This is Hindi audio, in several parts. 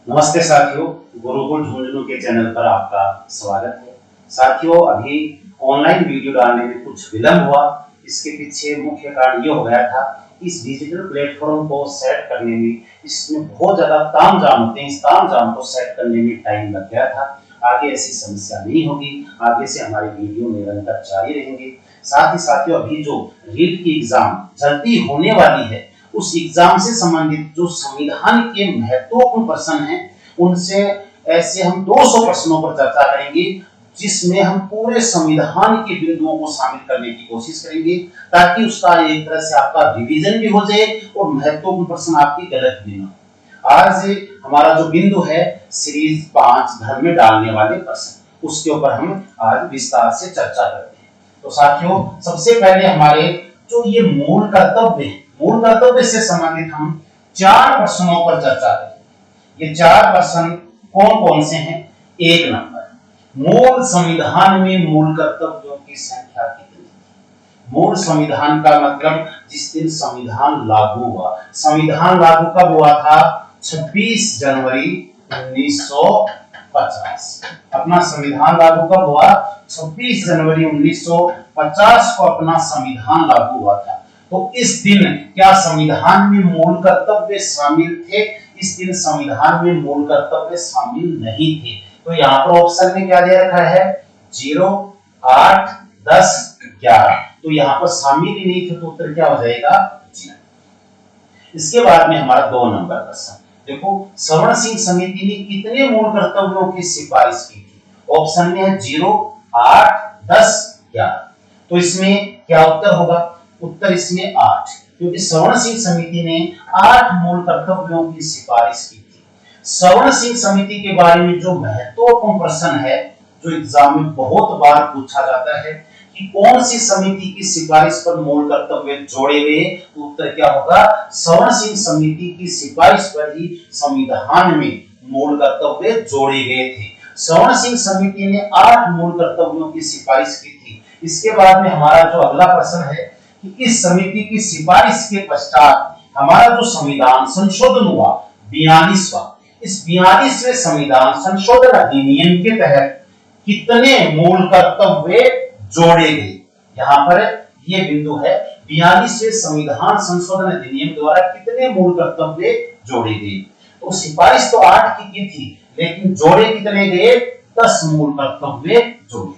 नमस्ते साथियों, गुरुकुल ढूंढनू के चैनल पर आपका स्वागत है। साथियों, अभी ऑनलाइन वीडियो डालने में कुछ विलंब हुआ। इसके पीछे मुख्य कारण ये हो गया था, इस डिजिटल प्लेटफॉर्म को सेट करने में इसमें बहुत ज्यादा तामझाम होते हैं। इस तामझाम को सेट करने में टाइम लग गया था। आगे ऐसी समस्या नहीं होगी, आगे से हमारे वीडियो निरंतर जारी रहेंगे। साथ ही साथियों, अभी जो रीट की एग्जाम जल्दी होने वाली है, उस एग्जाम से संबंधित जो संविधान के महत्वपूर्ण प्रश्न हैं, उनसे ऐसे हम 200 प्रश्नों पर चर्चा करेंगे, जिसमें हम पूरे संविधान के बिंदुओं को शामिल करने की कोशिश करेंगे, ताकि उसका एक तरह से आपका रिवीजन भी हो जाए और महत्वपूर्ण प्रश्न आपकी गलत भी ना हो। आज हमारा जो बिंदु है सीरीज 5 घर में डालने वाले प्रश्न, उसके ऊपर हम आज विस्तार से चर्चा करते हैं। तो साथियों, सबसे पहले हमारे जो ये मूल कर्तव्य है, मूल कर्तव्य से संबंधित हम 4 प्रश्नों पर चर्चा करेंगे। ये 4 प्रश्न कौन कौन से हैं? 1 नंबर, मूल संविधान में मूल कर्तव्यों की संख्या कितनी? मूल संविधान का मतलब जिस दिन संविधान लागू हुआ। संविधान लागू कब हुआ था? 26 जनवरी 1950। अपना संविधान लागू कब हुआ? 26 जनवरी 1950 को अपना संविधान लागू हुआ था। तो इस दिन क्या संविधान में मूल कर्तव्य शामिल थे? इस दिन संविधान में मूल कर्तव्य शामिल नहीं थे। तो यहाँ पर ऑप्शन में क्या दे रखा है? 0, 8, 10, 11। तो यहाँ पर शामिल ही नहीं थे, तो उत्तर क्या हो जाएगा? 0। इसके बाद में हमारा 2 नंबर प्रश्न देखो, सवर्ण सिंह समिति ने कितने मूल कर्तव्यों की सिफारिश की थी? ऑप्शन में है 0, 8, 10, 11। तो इसमें क्या उत्तर होगा? उत्तर इसमें 8, क्योंकि सवर्ण सिंह समिति ने 8 मूल कर्तव्यों की सिफारिश की थी। सवर्ण सिंह समिति के बारे में जो महत्वपूर्ण प्रश्न है, जो एग्जाम में बहुत बार पूछा जाता है कि कौन सी समिति की सिफारिश पर मूल कर्तव्य जोड़े गए, तो उत्तर क्या होगा? सवर्ण सिंह समिति की सिफारिश पर ही संविधान में मूल कर्तव्य जोड़े गए थे। सवर्ण सिंह समिति ने 8 मूल कर्तव्यों की सिफारिश की थी। इसके बाद में हमारा जो अगला प्रश्न है कि इस समिति की सिफारिश के पश्चात हमारा जो संविधान संशोधन हुआ 42वां, इस 42वें संविधान संशोधन अधिनियम के तहत कितने मूल कर्तव्य जोड़े गए? यहाँ पर ये बिंदु है, 42वें संविधान संशोधन अधिनियम द्वारा कितने मूल कर्तव्य जोड़े गए? तो सिफारिश तो 8 की थी, लेकिन जोड़े कितने गए? 10 मूल कर्तव्य जोड़े गए।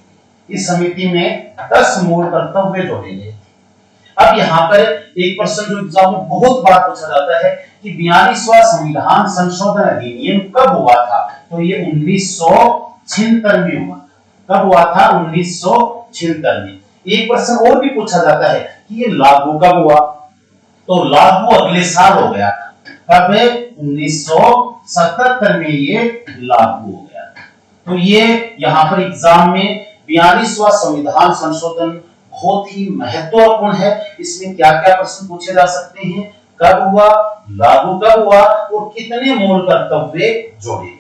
इस समिति में 10 मूल कर्तव्य जोड़े गए। अब यहाँ पर एक प्रश्न जो एग्जाम में बहुत बार पूछा जाता है कि 42वां संविधान संशोधन अधिनियम कब हुआ था? तो ये 1976 में हुआ। कब हुआ था? 1976 में। एक प्रश्न और भी पूछा जाता है कि ये लागू कब हुआ? तो लागू अगले साल हो गया था। कब? 1977 में ये लागू हो गया था। तो ये यहाँ पर एग्जाम में 42वां संविधान संशोधन बहुत ही महत्वपूर्ण है। इसमें क्या क्या प्रश्न पूछे जा सकते हैं? कब हुआ, लागू कब हुआ और कितने मूल कर्तव्य जोड़े गए?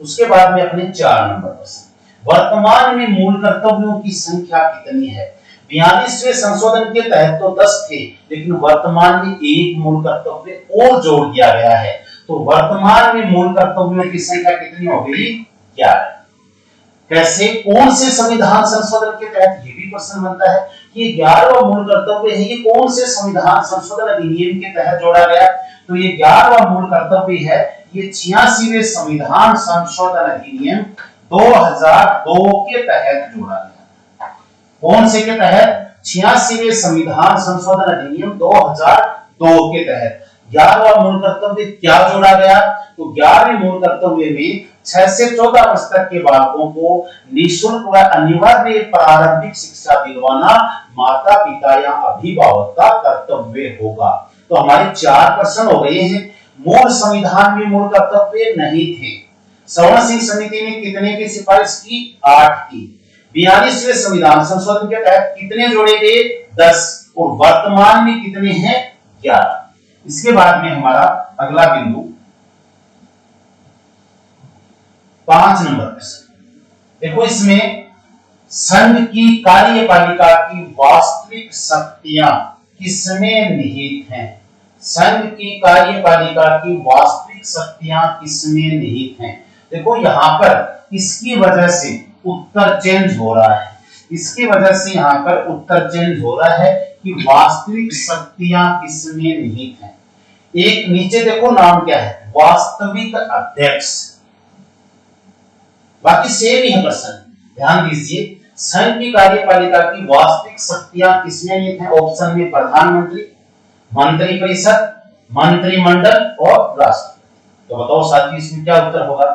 उसके बाद में अपने 4 नंबर प्रश्न, वर्तमान में मूल कर्तव्यों की संख्या कितनी है? 42वें संशोधन के तहत तो 10 थे, लेकिन वर्तमान में 1 मूल कर्तव्य और जोड़ दिया गया है। तो वर्तमान में मूल कर्तव्यों की संख्या कितनी हो गई? 11। कैसे, कौन से संविधान संशोधन के तहत? ये भी प्रश्न बनता है कि 11वां मूल कर्तव्य है, ये कौन से संविधान संशोधन अधिनियम के तहत जोड़ा गया? तो ये 11वां मूल कर्तव्य है, ये 86वें संविधान संशोधन अधिनियम 2002 के तहत जोड़ा गया। कौन से के तहत? 86वें संविधान संशोधन अधिनियम 2002 के तहत 11वां मूल कर्तव्य क्या जोड़ा गया? तो 11वें मूल कर्तव्य में 6 से 14 वर्ष तक के बालकों को निःशुल्क व अनिवार्य प्रारंभिक शिक्षा दिलवाना माता पिता या अभिभावक का कर्तव्य होगा। तो हमारे 4 प्रश्न हो गए हैं। मूल संविधान में मूल कर्तव्य नहीं थे। सवर्ण सिंह समिति ने कितने की सिफारिश की? 8 की। 42वें संविधान संशोधन के तहत कितने जोड़े गए? 10। और वर्तमान में कितने हैं? 11। इसके बाद में हमारा अगला बिंदु 5 नंबर प्रश्न देखो, इसमें संघ की कार्यपालिका की वास्तविक शक्तियां किसमें निहित हैं? संघ की कार्यपालिका की वास्तविक शक्तियां किसमें निहित हैं। देखो यहाँ पर इसकी वजह से उत्तर चेंज हो रहा है, इसकी वजह से यहाँ पर उत्तर चेंज हो रहा है कि वास्तविक शक्तियां किसमें निहित हैं। एक नीचे देखो नाम क्या है, वास्तविक अध्यक्ष, बाकी सेम ही है प्रश्न। ध्यान दीजिए, संघ की कार्यपालिका की वास्तविक शक्तियां किसमें निहित हैं। ऑप्शन में प्रधानमंत्री, मंत्रिपरिषद, मंत्रिमंडल और राष्ट्रपति। तो बताओ साथी इसमें क्या उत्तर होगा।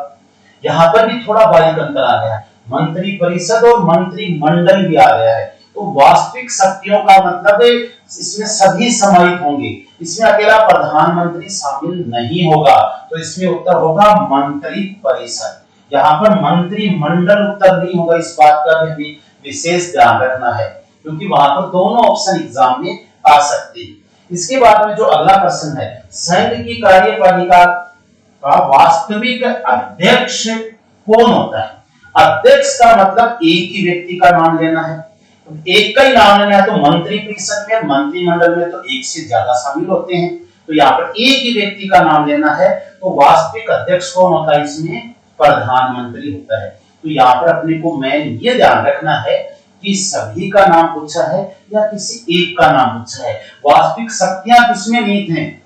यहां पर भी थोड़ा बारीक अंतर आ गया है, मंत्रिपरिषद और मंत्रिमंडल भी आ गया है। तो वास्तविक शक्तियों का मतलब है इसमें सभी समाहित होंगे, इसमें अकेला प्रधानमंत्री शामिल नहीं होगा। तो इसमें उत्तर होगा मंत्रिपरिषद। यहाँ पर मंत्रिमंडल उत्तर नहीं होगा, इस बात का भी हमें विशेष ध्यान रखना है, क्योंकि वहां पर दोनों ऑप्शन एग्जाम में आ सकते हैं। इसके बाद में जो अगला प्रश्न है, संघ की कार्यपालिका का वास्तविक अध्यक्ष कौन होता है। अध्यक्ष का मतलब एक ही व्यक्ति का नाम लेना है, एक का ही नाम लेना है। तो मंत्रिपरिषद में, मंत्रिमंडल में तो एक से ज्यादा शामिल होते हैं, तो यहाँ पर एक ही व्यक्ति का नाम लेना है। तो वास्तविक अध्यक्ष कौन होता है, इसमें प्रधानमंत्री होता है। तो यहाँ पर अपने को मेन ये ध्यान रखना है कि सभी का नाम पूछा है या किसी एक का नाम पूछा है। वास्तविक शक्तियां किसमें निहित हैं,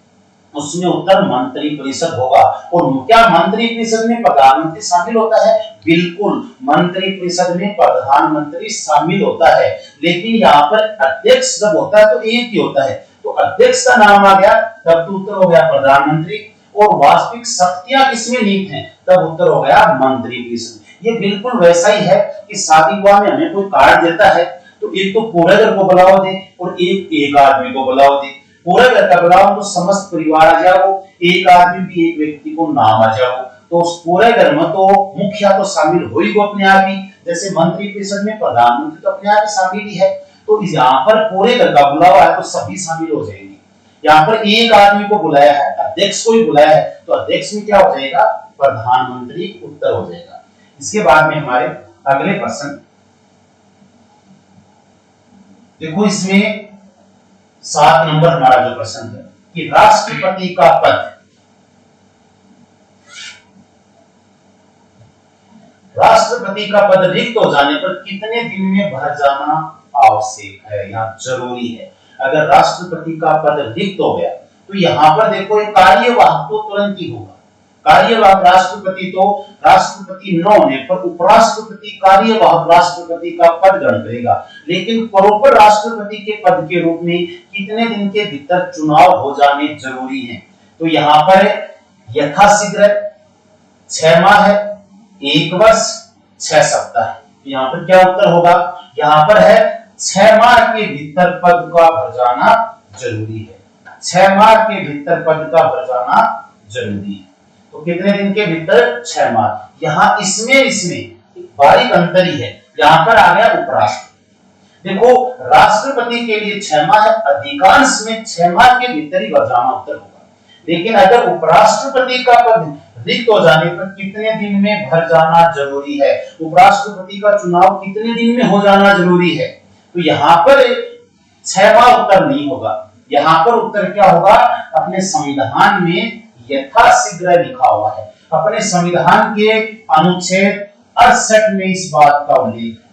उसमें उत्तर मंत्रिपरिषद होगा। और क्या मंत्रिपरिषद में प्रधानमंत्री शामिल होता है। बिल्कुल, मंत्रिपरिषद में प्रधानमंत्री शामिल होता है, लेकिन यहाँ पर अध्यक्ष जब होता है तो एक ही होता है। तो अध्यक्ष का नाम आ गया तब तो उत्तर हो गया प्रधानमंत्री। और वास्तविक शक्तियां किसमें निहित हैं, तब उत्तर हो गया मंत्रिपरिषद। ये बिल्कुल वैसा ही है कि शादी विवाह में हमें कोई कार्ड देता है तो एक तो पूरे घर को बुलाओ दे और एक आदमी को बुलाओ दे। पूरे घर का बुलाओ तो समस्त परिवार आ जाओ, एक आदमी भी एक व्यक्ति को नाम आ जाओ। तो उस पूरे घर में तो मुखिया तो शामिल हो ही अपने आप ही, जैसे मंत्रिपरिषद में प्रधानमंत्री तो अपने आप ही शामिल ही है। तो यहाँ पर पूरे घर का बुलावा है तो सभी शामिल हो जाएंगे। यहाँ पर एक आदमी को बुलाया है, अध्यक्ष को ही बुलाया है, तो अध्यक्ष में क्या हो जाएगा, प्रधानमंत्री उत्तर हो जाएगा। इसके बाद में हमारे अगले प्रश्न देखो, इसमें 7 नंबर हमारा जो प्रश्न है कि राष्ट्रपति का पद, राष्ट्रपति का पद रिक्त हो जाने पर कितने दिन में भर जाना आवश्यक है, यहाँ जरूरी है। अगर राष्ट्रपति का पद रिक्त हो गया तो यहाँ पर देखो एक कार्यवाहक तो तुरंत ही होगा। कार्यवाहक राष्ट्रपति तो राष्ट्रपति न होने पर उपराष्ट्रपति कार्यवाहक राष्ट्रपति का पद ग्रहण करेगा, लेकिन प्रॉपर राष्ट्रपति के पद के रूप में कितने दिन के भीतर चुनाव हो जाने जरूरी है। तो यहाँ पर यथाशीघ्र 6 माह है, 1 वर्ष 6 सप्ताह है। तो यहाँ पर क्या उत्तर होगा, यहाँ पर है 6 माह के भीतर पद का भर जाना जरूरी है। 6 माह के भीतर पद का भर जाना जरूरी है। तो कितने दिन के भीतर, 6 माह। यहाँ इसमें बारीक अंतर ही है, यहाँ पर आ गया उपराष्ट्रपति। देखो राष्ट्रपति के लिए 6 माह है, अधिकांश में 6 माह के भीतर ही भर जाना उत्तर होगा। लेकिन अगर उपराष्ट्रपति का पद रिक्त हो जाने पर कितने दिन में भर जाना जरूरी है, उपराष्ट्रपति का चुनाव कितने दिन में हो जाना जरूरी है। तो यहाँ पर 6 माह उत्तर नहीं होगा, यहाँ पर उत्तर क्या होगा, अपने संविधान में यथाशीघ्र लिखा हुआ है। अपने संविधान के अनुच्छेद 68 में इस बात का उल्लेख है।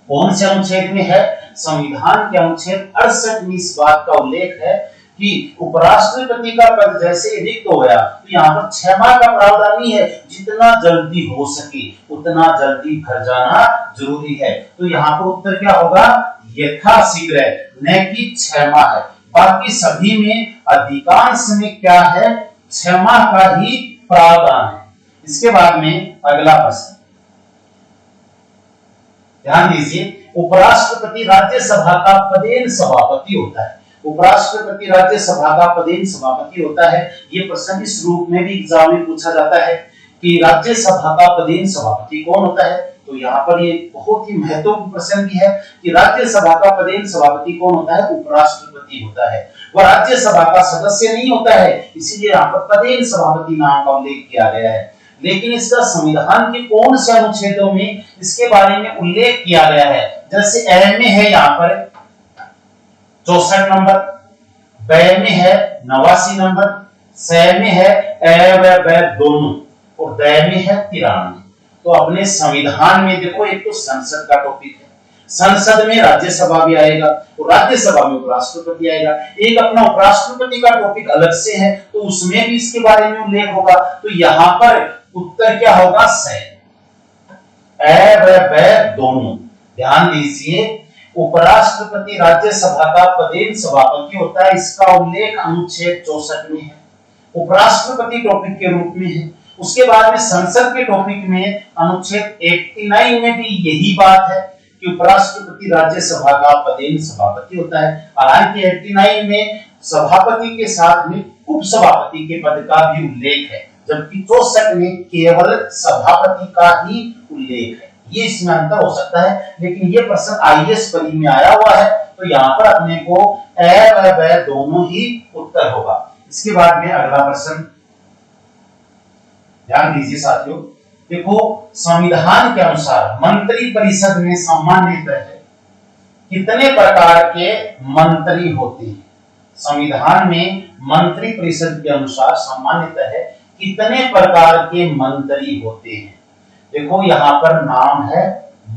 कौन से अनुच्छेद में है, संविधान के अनुच्छेद 68 में इस बात का उल्लेख है कि उपराष्ट्रपति का पद जैसे रिक्त हो गया तो यहाँ पर 6 माह का प्रावधान नहीं है, जितना जल्दी हो सके उतना जल्दी भर जाना जरूरी है। तो यहाँ पर उत्तर क्या होगा, यथाशीघ्र, न कि 6 माह है। बाकी सभी में अधिकांश में क्या है, 6 माह का ही प्रावधान है। इसके बाद में अगला प्रश्न ध्यान दीजिए, उपराष्ट्रपति राज्यसभा का पदेन सभापति होता है। उपराष्ट्रपति राज्यसभा का पदेन सभापति होता है। ये प्रश्न इस रूप में भी एग्जाम में पूछा जाता है कि राज्यसभा का पदेन सभापति कौन होता है। तो यहाँ पर ये बहुत ही महत्वपूर्ण प्रश्न भी है कि राज्यसभा का पदेन सभापति कौन होता है, उपराष्ट्रपति होता है। वह राज्यसभा का सदस्य नहीं होता है, इसीलिए यहाँ पर पदेन सभापति नाम का उल्लेख किया गया है। लेकिन इसका संविधान के कौन से अनुच्छेदों में इसके बारे में उल्लेख किया गया है, जैसे ए में है यहाँ पर 64 नंबर, व्यय में है 89 नंबर, सय में है अ व ब दोनों, और दय में है 93। तो अपने संविधान में देखो एक तो संसद का टॉपिक है, संसद में राज्यसभा भी आएगा और राज्यसभा में उपराष्ट्रपति आएगा। एक अपना उपराष्ट्रपति का टॉपिक अलग से है तो उसमें भी इसके बारे में उल्लेख होगा। तो यहां पर उत्तर क्या होगा? सय, अ व ब दोनों। ध्यान दीजिए, उपराष्ट्रपति राज्यसभा का पदेन सभापति होता है, इसका उल्लेख अनुच्छेद 64 में है, उपराष्ट्रपति टॉपिक के रूप में है। उसके बाद में संसद के टॉपिक में अनुच्छेद 89 में भी यही बात है कि उपराष्ट्रपति राज्यसभा का पदेन सभापति होता है। हालांकि 89 में सभापति के साथ में उपसभापति के पद का भी उल्लेख है, जबकि 64 में केवल सभापति का ही उल्लेख है। ये इसमें अंतर हो सकता है, लेकिन ये प्रश्न आईएएस परी में आया हुआ है, तो यहाँ पर अपने को अ व ब दोनों ही उत्तर होगा। इसके बाद में अगला प्रश्न ध्यान दीजिए साथियों, देखो संविधान के अनुसार मंत्री परिषद में सामान्यतः कितने प्रकार के मंत्री होते हैं? संविधान में मंत्री परिषद के अनुसार सामान्यतः कितने प्रकार के मंत्री होते हैं? देखो यहाँ पर नाम है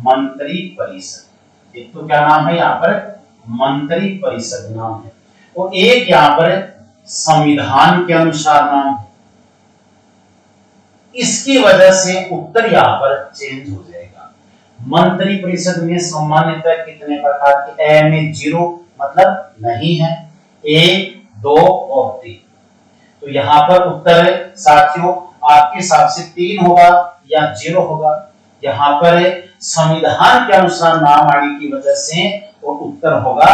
मंत्री परिषद, एक तो क्या नाम है यहाँ पर? मंत्री परिषद नाम है, और एक यहाँ पर संविधान के अनुसार नाम है। इसकी वजह से उत्तर यहाँ पर चेंज हो जाएगा। मंत्री परिषद में सामान्यतः कितने प्रकार के? ए में 0 मतलब नहीं है, 1, 2 और 3। तो यहाँ पर उत्तर साथियों आपके हिसाब से 3 होगा या 0 होगा। यहाँ पर संविधान के अनुसार नाम आने की वजह से वो उत्तर होगा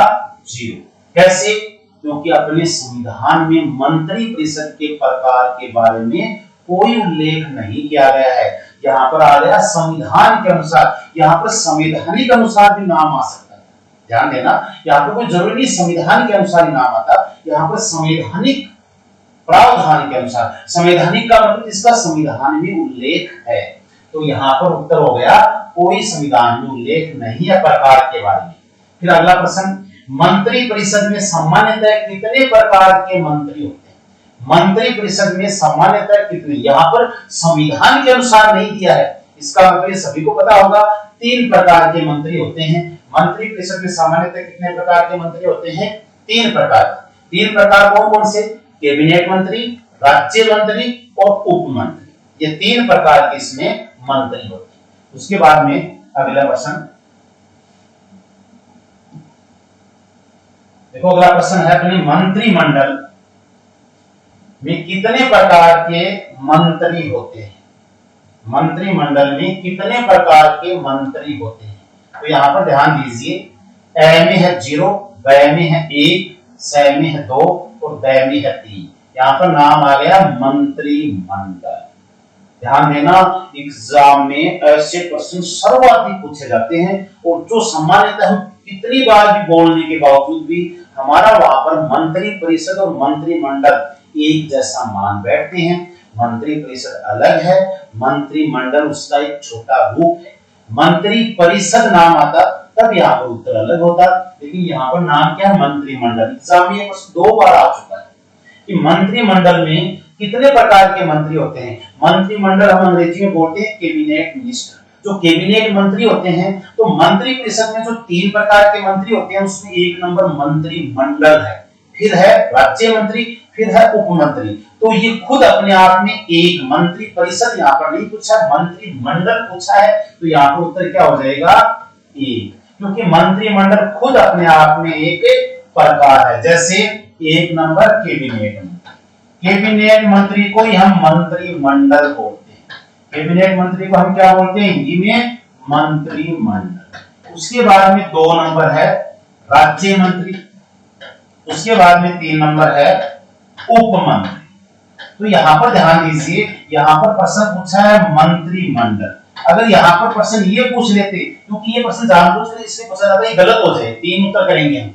0। कैसे? क्योंकि अपने संविधान में मंत्री परिषद के प्रकार के बारे में कोई उल्लेख नहीं किया गया है। यहाँ पर आ गया संविधान के अनुसार, यहाँ पर संवैधानिक अनुसार भी नाम आ सकता है। ध्यान देना, यहाँ पर कोई जरूरी नहीं संविधान के अनुसार ही नाम आता, यहाँ पर संवैधानिक प्रावधान के अनुसार। संवैधानिक का मतलब इसका संविधान में उल्लेख है, तो यहाँ पर उत्तर हो गया कोई संविधान में उल्लेख नहीं है प्रकार के बारे में। फिर अगला प्रश्न, मंत्री परिषद में सामान्यतः कितने प्रकार के मंत्री होते हैं? मंत्री परिषद में सामान्यतः कितने? यहाँ पर संविधान के अनुसार नहीं दिया है, इसका मतलब सभी को पता होगा 3 प्रकार के मंत्री होते हैं। मंत्री परिषद में सामान्यतः कितने प्रकार के मंत्री होते हैं? 3 प्रकार। 3 प्रकार कौन कौन से? कैबिनेट मंत्री, राज्य मंत्री और उप मंत्री, ये 3 प्रकार के इसमें मंत्री होते हैं। उसके बाद में अगला प्रश्न देखो, अगला प्रश्न है अपने मंत्रिमंडल में कितने प्रकार के मंत्री होते हैं? मंत्रिमंडल में कितने प्रकार के मंत्री होते हैं? तो यहाँ पर ध्यान दीजिए, अ में है 0, ब में है 1, स में है 2 और द में है 3। यहाँ पर नाम आ गया मंत्रिमंडल। ध्यान देना, एग्जाम में ऐसे प्रश्न सर्वाधिक पूछे जाते हैं, और जो सामान्यतः हम कितनी बार भी बोलने के बावजूद भी हमारा वहां पर मंत्री परिषद और मंत्रिमंडल एक जैसा मान बैठते हैं। मंत्री परिषद अलग है, मंत्रिमंडल उसका एक छोटा रूप है। मंत्री परिषद नाम आता तब यहाँ पर उत्तर अलग होता, लेकिन यहाँ पर नाम क्या है? मंत्रिमंडल। एग्जाम में प्रश्न 2 बार आ चुका है कि मंत्रिमंडल में कितने प्रकार के मंत्री होते हैं। मंत्रिमंडल हम अंग्रेजी में बोलते हैं कैबिनेट मिनिस्टर। जो कैबिनेट मंत्री होते हैं, तो मंत्री परिषद में जो 3 प्रकार के मंत्री होते हैं उसमें 1 नंबर मंत्रिमंडल है, फिर है राज्य मंत्री, फिर है उप मंत्री। तो ये खुद अपने आप में एक मंत्री परिषद यहाँ पर नहीं पूछा, मंत्रिमंडल पूछा है, तो यहाँ पर उत्तर क्या हो जाएगा? 1, क्योंकि मंत्रिमंडल खुद अपने आप में एक प्रकार है। जैसे 1 नंबर कैबिनेट मंत्री, कैबिनेट मंत्री को ही हम मंत्रिमंडल बोलते हैं। कैबिनेट मंत्री को हम क्या बोलते हैं हिंदी में? मंत्रिमंडल। उसके बाद में 2 नंबर है राज्य मंत्री, उसके बाद में 3 नंबर है उप मंत्री। तो यहाँ पर ध्यान दीजिए, यहाँ पर प्रश्न पूछा है मंत्रिमंडल। अगर यहाँ पर प्रश्न ये पूछ लेते, क्योंकि ये प्रश्न जानबूझकर इसलिए पूछा जाता है गलत हो जाए, 3 उत्तर करेंगे हम,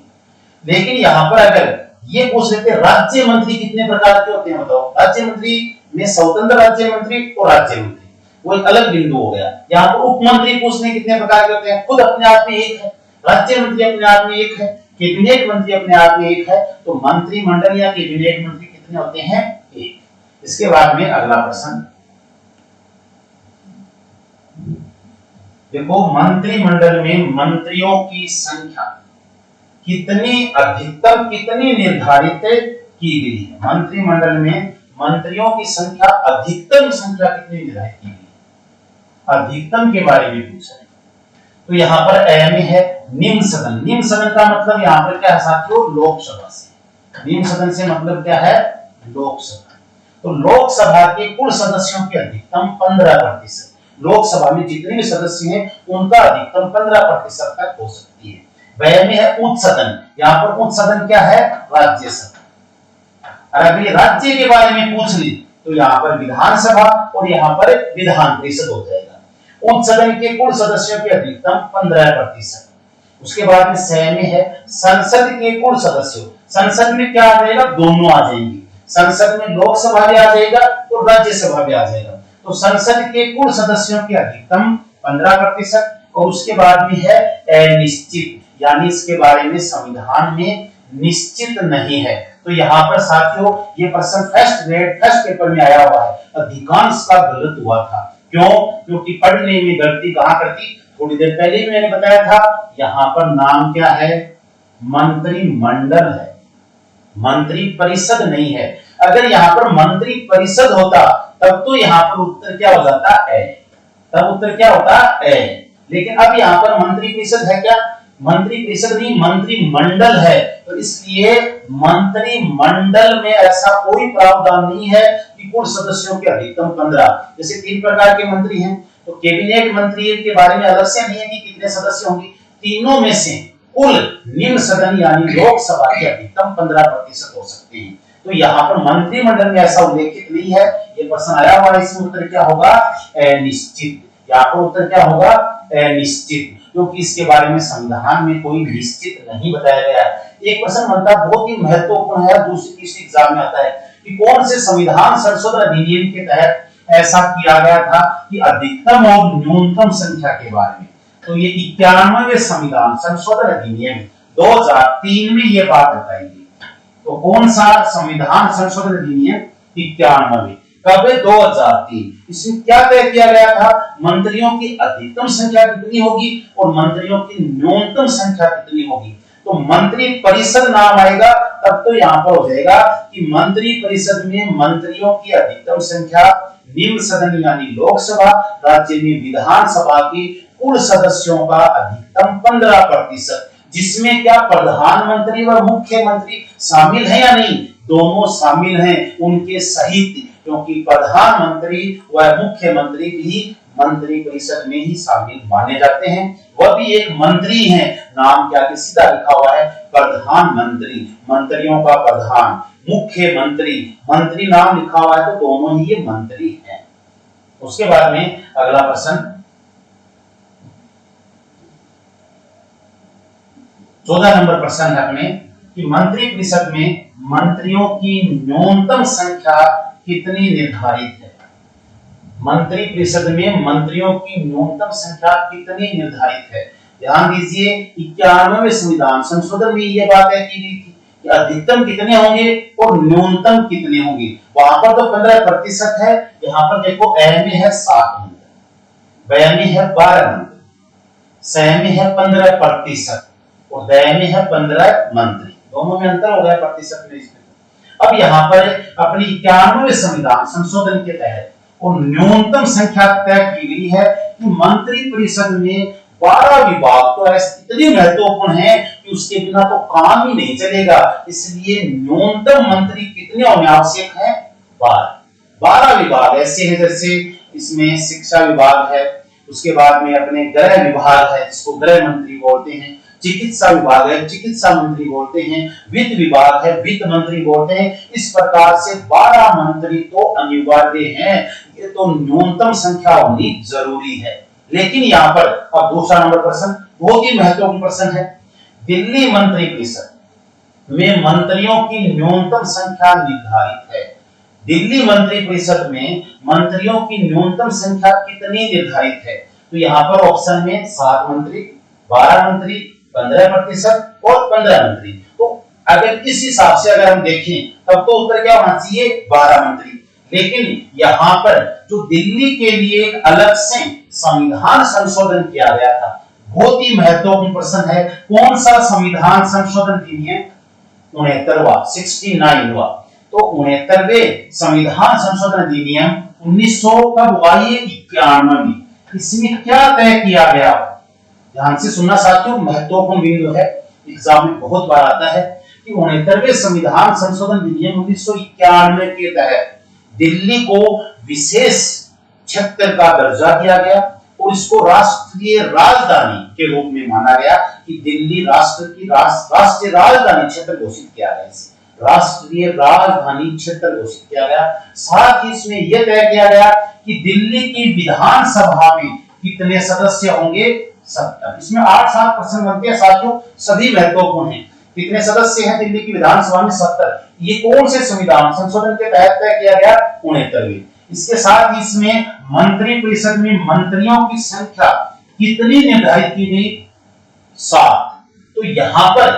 लेकिन यहाँ पर अगर ये पूछ लेते राज्य मंत्री कितने प्रकार के होते हैं बताओ? राज्य मंत्री में स्वतंत्र राज्य मंत्री और राज्य मंत्री, वो एक अलग बिंदु हो गया। यहाँ पर उप मंत्री पूछने कितने प्रकार के होते हैं? खुद अपने आप में एक है, राज्य मंत्री अपने आप में एक है, कैबिनेट मंत्री अपने आप में एक है, तो मंत्रिमंडल या कैबिनेट मंत्री कितने होते हैं? एक। इसके बाद में अगला प्रश्न देखो, मंत्रिमंडल में मंत्रियों की संख्या अधिकतम कितनी निर्धारित की गई है? मंत्रिमंडल में मंत्रियों की संख्या अधिकतम संख्या कितनी निर्धारित की गई है? अधिकतम के बारे में पूछ रहे हैं। तो यहाँ पर ए में है निम्न सदन। निम्न सदन का मतलब यहाँ पर क्या है साथियों? लोकसभा से। निम्न सदन से मतलब क्या है? लोकसभा। तो लोकसभा के कुल सदस्यों की अधिकतम 15%। लोकसभा में जितने भी सदस्य हैं उनका अधिकतम 15% तक हो सकती है। वह में है उच्च सदन। यहाँ पर उच्च सदन क्या है? राज्यसभा। अगर ये राज्य के बारे में पूछ ली तो यहाँ पर विधानसभा और यहाँ पर विधान परिषद हो जाएगा। उच्च सदन के कुल सदस्यों की अधिकतम 15%। उसके बाद में स में है संसद के कुल सदस्यों। संसद में क्या आ जाएगा? दोनों आ जाएंगे। संसद में लोकसभा भी आ जाएगा और राज्यसभा भी आ जाएगा। तो संसद के कुल सदस्यों की अधिकतम 15%। और उसके बाद में है अनिश्चित, यानी इसके बारे में संविधान में निश्चित नहीं है। तो यहाँ पर साथियों ये प्रश्न फर्स्ट पेपर में आया हुआ है, अधिकांश का गलत हुआ था। क्यों? क्योंकि पढ़ने में गलती कहां करती? थोड़ी देर पहले भी मैंने बताया था, यहाँ पर नाम क्या है? मंत्रिमंडल है, मंत्री परिषद नहीं है। अगर यहाँ पर मंत्री परिषद होता तब तो यहाँ पर उत्तर क्या हो जाता? ए। तब उत्तर क्या होता? ए। लेकिन अब यहाँ पर मंत्री परिषद है क्या? मंत्री परिषद नहीं, मंत्रिमंडल है। तो इसलिए मंत्रिमंडल में ऐसा कोई प्रावधान नहीं है कि कुल सदस्यों के अधिकतम 15। जैसे 3 प्रकार के मंत्री हैं, तो कैबिनेट मंत्री के बारे में अलग से नहीं है कि कितने सदस्य होंगे। तीनों में से कुल निम्न सदन यानी लोकसभा के अधिकतम 15% हो सकते हैं। तो यहाँ पर मंत्रिमंडल में ऐसा उल्लेखित नहीं है। ये प्रश्न आया हुआ है, इसमें उत्तर क्या होगा? निश्चित। यहाँ पर उत्तर क्या होगा? निश्चित, क्योंकि इसके बारे में संविधान में कोई निश्चित नहीं बताया गया है। एक प्रश्न बनता बहुत ही महत्वपूर्ण है, दूसरी तीसरी एग्जाम में आता है कि कौन से संविधान संशोधन अधिनियम के तहत ऐसा किया गया था कि अधिकतम और न्यूनतम संख्या के बारे में। तो ये 91वें संविधान संशोधन अधिनियम 2003 में ये बात बताई गई। तो कौन सा संविधान संशोधन अधिनियम? 91। कब? 2003। इसमें क्या तय किया गया था? मंत्रियों की अधिकतम संख्या कितनी होगी और मंत्रियों की न्यूनतम संख्या कितनी होगी। तो मंत्री परिषद नाम आएगा तब तो यहाँ पर हो जाएगा कि मंत्री परिषद में मंत्रियों की अधिकतम संख्या, निम्न सदन यानी लोकसभा, राज्य में विधानसभा की कुल सदस्यों का अधिकतम 15%, जिसमें क्या प्रधानमंत्री व मुख्यमंत्री शामिल है या नहीं? दोनों शामिल हैं उनके सहित, क्योंकि प्रधानमंत्री व मुख्यमंत्री भी मंत्री परिषद में ही शामिल माने जाते हैं। वह भी एक मंत्री हैं, नाम क्या के सीधा लिखा हुआ है प्रधानमंत्री, मंत्रियों का प्रधान, मुख्यमंत्री, मंत्री नाम लिखा हुआ है, तो दोनों ही ये मंत्री हैं। उसके बाद में अगला प्रश्न 14 नंबर प्रश्न है अपने कि मंत्री परिषद में मंत्रियों की न्यूनतम संख्या कितनी निर्धारित है? मंत्री परिषद में मंत्रियों की न्यूनतम संख्या कितनी निर्धारित है? ध्यान दीजिए 91वें संविधान संशोधन में यह बात तय की गई थी कि अधिकतम कितने होंगे और न्यूनतम कितने होंगे। वहां पर तो 15% है, यहाँ पर देखो ए में है 7 मंत्री, ब में है 12 मंत्री, स में है 15% और द में है 15 मंत्री। दोनों में अंतर हो गया प्रतिशत में। इसमें अब यहाँ पर अपनी 91वें संविधान संशोधन के तहत और न्यूनतम संख्या तय की गई है कि मंत्री परिषद में 12 विभाग तो ऐसे इतने महत्वपूर्ण हैं कि उसके बिना तो काम ही नहीं चलेगा। इसलिए न्यूनतम मंत्री कितने होने आवश्यक है? 12 विभाग ऐसे हैं, जैसे इसमें शिक्षा विभाग है, उसके बाद में अपने गृह विभाग है जिसको गृह मंत्री बोलते हैं, चिकित्सा विभाग है, चिकित्सा मंत्री बोलते हैं, वित्त विभाग है, वित्त मंत्री बोलते हैं। इस प्रकार से 12 मंत्री तो अनिवार्य हैं, ये तो न्यूनतम संख्या होनी जरूरी है। लेकिन यहाँ पर अब दूसरा नंबर प्रश्न बहुत ही महत्वपूर्ण प्रश्न है, दिल्ली मंत्री परिषद में मंत्रियों की न्यूनतम संख्या निर्धारित है। दिल्ली मंत्री परिषद में मंत्रियों की न्यूनतम संख्या कितनी निर्धारित है? तो यहाँ पर ऑप्शन में 7 मंत्री, 12 मंत्री, 15% और 15 मंत्री। तो अगर इस हिसाब से अगर हम देखें तब तो उत्तर क्या होना चाहिए, 12 मंत्री। लेकिन यहाँ पर जो दिल्ली के लिए एक अलग से संविधान संशोधन किया गया था, बहुत ही महत्वपूर्ण प्रश्न है, कौन सा संविधान संशोधन अधिनियम, 69वां 69वां। तो 69वें संविधान संशोधन अधिनियम 1900 कब हुआ, ये 91 में। इसमें क्या तय किया गया, ध्यान से सुनना साथियों, महत्वपूर्ण बिंदु है, एग्जाम में बहुत बार आता है कि 69वें संविधान संशोधन अधिनियम 1991 के तहत दिल्ली को विशेष क्षेत्र का दर्जा दिया गया और इसको राष्ट्रीय राजधानी के रूप में माना गया कि दिल्ली राष्ट्रीय राजधानी क्षेत्र घोषित किया गया, इसे राष्ट्रीय राजधानी क्षेत्र घोषित किया गया। साथ ही इसमें यह तय किया गया कि दिल्ली की विधानसभा में कितने सदस्य होंगे, 70। इसमें 8-7 प्रश्न बनते हैं साथियों, सभी महत्वपूर्ण हैं। कितने सदस्य हैं दिल्ली की विधानसभा में, 70। ये कौन से संविधान संशोधन के तहत तय किया गया, 69वें। इसके साथ ही इसमें मंत्री परिषद में मंत्रियों की संख्या कितनी निर्धारित की गई, 7। तो यहाँ पर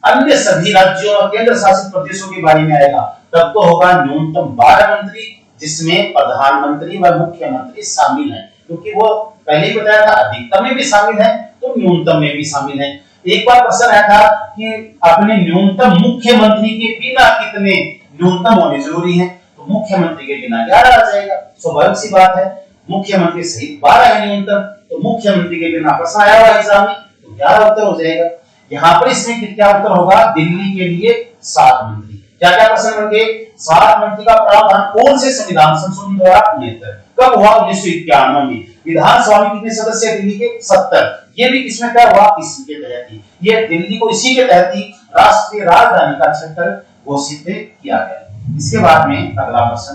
अन्य सभी राज्यों और केंद्र शासित प्रदेशों के बारे में आएगा, तब तो होगा न्यूनतम 12 मंत्री, जिसमें प्रधानमंत्री व मुख्यमंत्री शामिल हैं, क्योंकि वो पहले ही बताया था अधिकतम में भी शामिल है तो न्यूनतम में भी शामिल है। एक बार प्रश्न आया था कि अपने न्यूनतम मुख्यमंत्री के बिना कितने न्यूनतम होने जरूरी हैं, तो मुख्यमंत्री के बिना 11 आ जाएगा, स्वाभाविक सी बात है। मुख्यमंत्री सहित 12 है न्यूनतम, तो मुख्यमंत्री के बिना प्रश्न आया हुआ एग्जाम में, तो 11 उत्तर हो जाएगा। यहाँ पर इसमें क्या उत्तर होगा, दिल्ली के लिए 7 मंत्री। क्या क्या प्रश्न होंगे, 7 मंत्री का प्रावधान कौन से संविधान संशोधन द्वारा 69 कब हुआ, 1991 में। विधानसभा में कितने सदस्य, दिल्ली के 70। ये भी किसमें क्या हुआ, इसी के तहत ही, ये दिल्ली को इसी के तहत ही राष्ट्रीय राजधानी का क्षेत्र घोषित किया गया। इसके बाद में अगला प्रश्न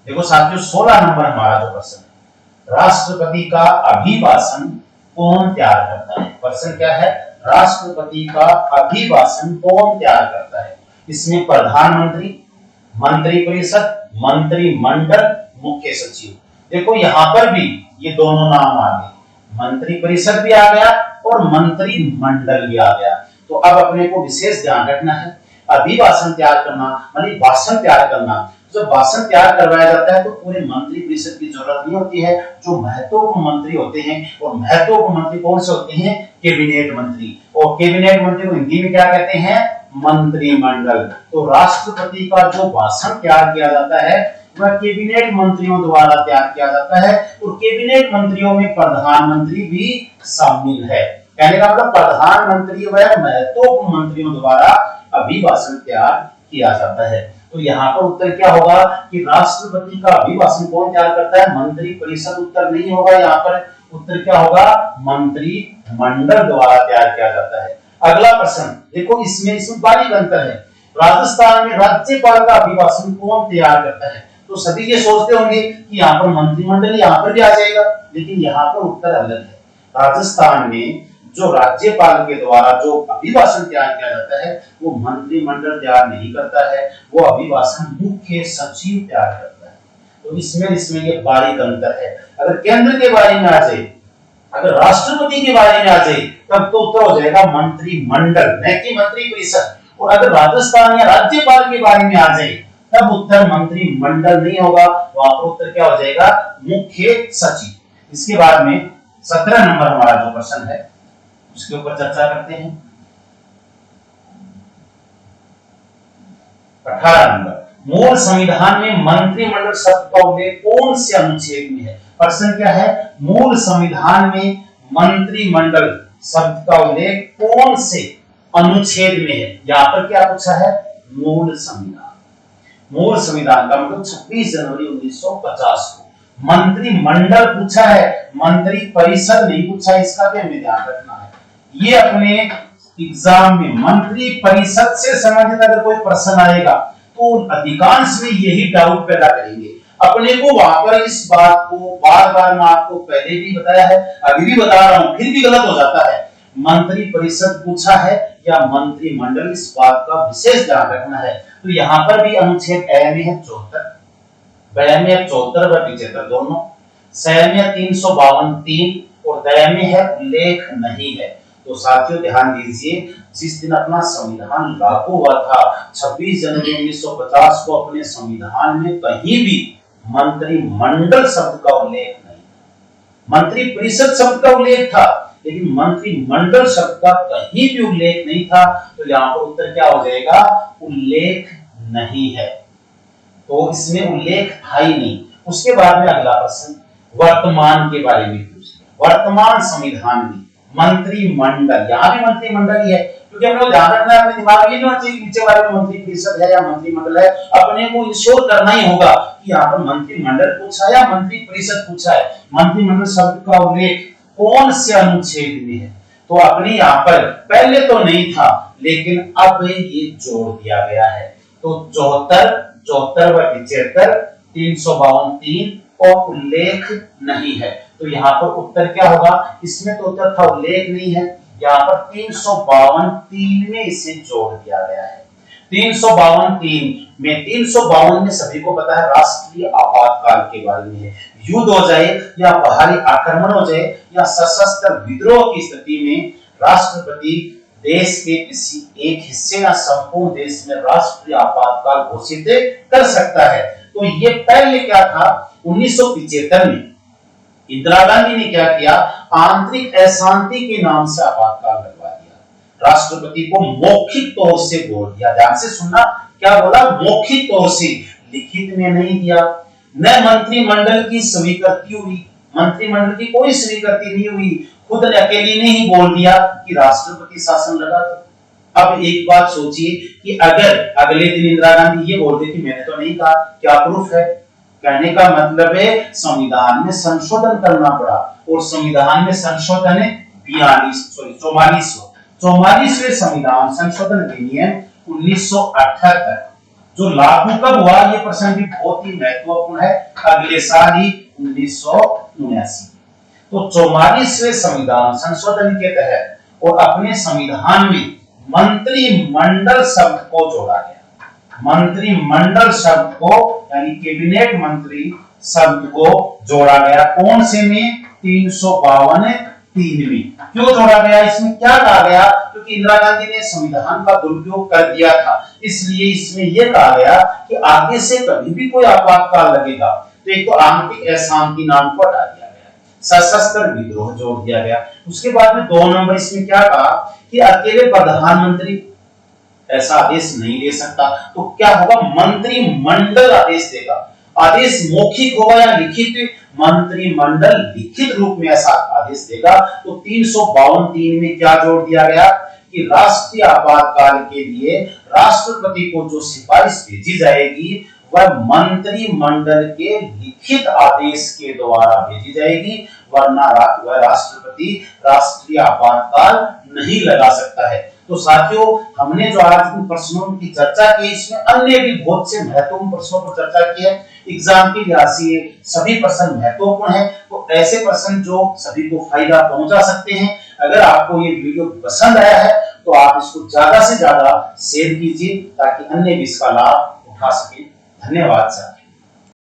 देखो साथियों, 16 नंबर हमारा जो प्रश्न है, राष्ट्रपति का अभिभाषण कौन तैयार करता है। प्रश्न क्या है, राष्ट्रपति का अभिभाषण कौन तैयार करता है। इसमें प्रधानमंत्री, मंत्रिपरिषद, मंत्रिमंडल, मुख्य सचिव। देखो यहाँ पर भी ये दोनों नाम आ गए, मंत्रिपरिषद भी आ गया और मंत्रिमंडल भी आ गया। तो अब अपने को विशेष ध्यान रखना है, अभिभाषण तैयार करना माने भाषण तैयार करना। जब भाषण तैयार करवाया जाता है तो पूरे मंत्रिपरिषद की जरूरत नहीं होती है, जो महत्वपूर्ण मंत्री होते हैं, और महत्वपूर्ण मंत्री कौन से होते हैं, कैबिनेट मंत्री। और कैबिनेट मंत्री को हिंदी में क्या कहते हैं, मंत्रिमंडल। तो राष्ट्रपति का जो भाषण तैयार किया जाता है वह कैबिनेट मंत्रियों द्वारा तैयार किया जाता है, और कैबिनेट मंत्रियों में प्रधानमंत्री भी शामिल है। कहने का मतलब प्रधानमंत्री व महत्वपूर्ण मंत्रियों द्वारा अभिभाषण तैयार किया जाता है। तो यहाँ पर उत्तर क्या होगा कि राष्ट्रपति का अभिभाषण कौन तैयार करता है, मंत्रिपरिषद उत्तर नहीं होगा। यहाँ पर उत्तर क्या होगा, मंत्रिमंडल द्वारा तैयार किया जाता है। अगला प्रश्न देखो, इसमें बारीक अंतर है। राजस्थान में राज्यपाल का अभिभाषण कौन तैयार करता है। तो सभी ये सोचते होंगे कि यहाँ पर मंत्रिमंडल यहाँ पर भी आ जाएगा, लेकिन यहाँ पर उत्तर अलग है। राजस्थान में जो राज्यपाल के द्वारा जो अभिभाषण तैयार किया जाता है वो मंत्रिमंडल तैयार नहीं करता है, वो अभिभाषण मुख्य सचिव तैयार करता है। तो इसमें ये बारीक अंतर है। अगर केंद्र के बारे में आ जाए, अगर राष्ट्रपति के बारे में आ जाए, तब तो उत्तर हो जाएगा मंत्रिमंडल, न कि मंत्रिपरिषद। और अगर राजस्थान या राज्यपाल के बारे में आ जाए तब उत्तर मंत्रिमंडल नहीं होगा, वहां पर उत्तर क्या हो जाएगा, मुख्य सचिव। इसके बाद में 17 नंबर हमारा जो प्रश्न है उसके ऊपर चर्चा करते हैं। 18 नंबर, मूल संविधान में मंत्रिमंडल शब्द का उल्लेख कौन से अनुच्छेद में है। प्रश्न क्या है, मूल संविधान में मंत्रिमंडल शब्द का उल्लेख कौन से अनुच्छेद में है। यहाँ पर क्या पूछा है, मूल संविधान। मूल संविधान का मतलब 26 जनवरी 1950 को। मंत्रिमंडल पूछा है, मंत्री परिषद नहीं पूछा है, इसका भी हमें ध्यान रखना है। ये अपने एग्जाम में मंत्री परिषद से संबंधित अगर कोई प्रश्न आएगा तो अधिकांश में यही डाउट पैदा करेंगे। अपने को वहां पर इस बात को बार बार मैं आपको पहले भी बताया है, अभी भी बता रहा हूं, फिर भी गलत हो जाता है। मंत्री परिषद पूछा है या मंत्रिमंडल, इस बात का विशेष ध्यान रखना है। तो यहाँ पर भी अनुच्छेद ए में है 74, ब में है 74 व 75 दोनों, स में 352 3 और द में है उल्लेख नहीं है। तो साथियों ध्यान दीजिए, जिस दिन अपना संविधान लागू हुआ था 26 जनवरी 1950 को, अपने संविधान में कहीं भी मंत्रिमंडल शब्द का उल्लेख नहीं, मंत्री परिषद शब्द का उल्लेख था, लेकिन मंत्रिमंडल शब्द का कहीं भी उल्लेख नहीं था। तो यहाँ पर उत्तर क्या हो जाएगा, उल्लेख नहीं है, तो इसमें उल्लेख था ही नहीं। उसके बाद में अगला प्रश्न वर्तमान के बारे में पूछ लिया। वर्तमान संविधान में मंत्रिमंडल, यहाँ भी मंत्रिमंडल ही है, क्योंकि हम लोग ध्यान रखना है, अपने दिमाग में ये नहीं होना चाहिए नीचे वाले में मंत्री परिषद है या मंत्रिमंडल है, अपने को इंश्योर करना ही होगा कि यहाँ पर मंत्रिमंडल पूछा या मंत्री परिषद पूछा है, मंत्रिमंडल शब्द का उल्लेख कौन से अनुच्छेद में है। तो अपने यहाँ पर पहले तो नहीं था, लेकिन अब ये जोड़ दिया गया है। तो 74 व 75, 352 3 और उल्लेख नहीं है। तो यहाँ पर उत्तर क्या होगा, इसमें तो उत्तर था उल्लेख नहीं है, यहाँ पर 352 3 में इसे जोड़ दिया गया है। 352 3 में सभी को पता है राष्ट्रीय आपातकाल के बारे में है। युद्ध हो जाए या बाहरी आक्रमण हो जाए या सशस्त्र विद्रोह की स्थिति में राष्ट्रपति देश के किसी एक हिस्से या संपूर्ण देश में राष्ट्रीय आपातकाल घोषित कर सकता है। तो ये पहले क्या था, 1975 में इंदिरा गांधी ने क्या किया, आंतरिक अशांति के नाम से आपातकाल लगवा दिया, राष्ट्रपति को मौखिक तौर से बोल दिया। ध्यान से सुनना, क्या बोला, मौखिक तौर से, लिखित में नहीं दिया। न मंत्रिमंडल की स्वीकृति हुई, मंत्रिमंडल की कोई स्वीकृति नहीं हुई, खुद ने अकेले ने ही बोल दिया कि राष्ट्रपति शासन लगा। तो अब एक बात सोचिए कि अगर अगले दिन इंदिरा गांधी ये बोल दे कि मैंने तो नहीं कहा, क्या प्रूफ है? कहने का मतलब है संविधान में संशोधन करना पड़ा, और संविधान में संशोधन है 44वें संविधान संशोधन अधिनियम 1978, जो लागू कब हुआ, ये प्रश्न भी बहुत ही महत्वपूर्ण है, अगले साल ही 1979। तो 44वें संविधान संशोधन के तहत और अपने संविधान में मंत्रिमंडल शब्द को जोड़ा गया। मंत्रिमंडल शब्द को यानी कैबिनेट मंत्री शब्द को जोड़ा गया, कौन से में, 352 3 में। क्यों जोड़ा गया, इसमें क्या कहा गया, क्योंकि इंदिरा गांधी ने संविधान का दुरुपयोग कर दिया था, इसलिए इसमें यह कहा गया कि आगे से कभी भी कोई आपातकाल लगेगा तो एक तो आंतरिक अशांति नाम को हटा दिया गया, सशस्त्र विद्रोह जोड़ दिया गया। उसके बाद में 2 नंबर इसमें क्या कहा कि अकेले प्रधानमंत्री ऐसा आदेश नहीं दे सकता, तो क्या होगा, मंत्रिमंडल आदेश देगा। आदेश मौखिक होगा या लिखित, मंत्रिमंडल लिखित रूप में ऐसा आदेश देगा। तो 352 3 में क्या जोड़ दिया गया कि राष्ट्रीय आपातकाल के लिए राष्ट्रपति को जो सिफारिश भेजी जाएगी वह मंत्रिमंडल के लिखित आदेश के द्वारा भेजी जाएगी, वरना वह राष्ट्रपति राष्ट्रीय आपातकाल नहीं लगा सकता है। तो साथियों, हमने जो आज इन प्रश्नों की चर्चा की, इसमें अन्य भी बहुत से महत्वपूर्ण प्रश्नों पर चर्चा की है। एग्जाम के लिहाज से सभी प्रश्न महत्वपूर्ण हैं, तो ऐसे प्रश्न जो सभी को फायदा पहुंचा सकते हैं। अगर आपको ये वीडियो पसंद आया है तो आप इसको ज्यादा से ज्यादा शेयर कीजिए ताकि अन्य भी इसका लाभ उठा सके। धन्यवाद सर।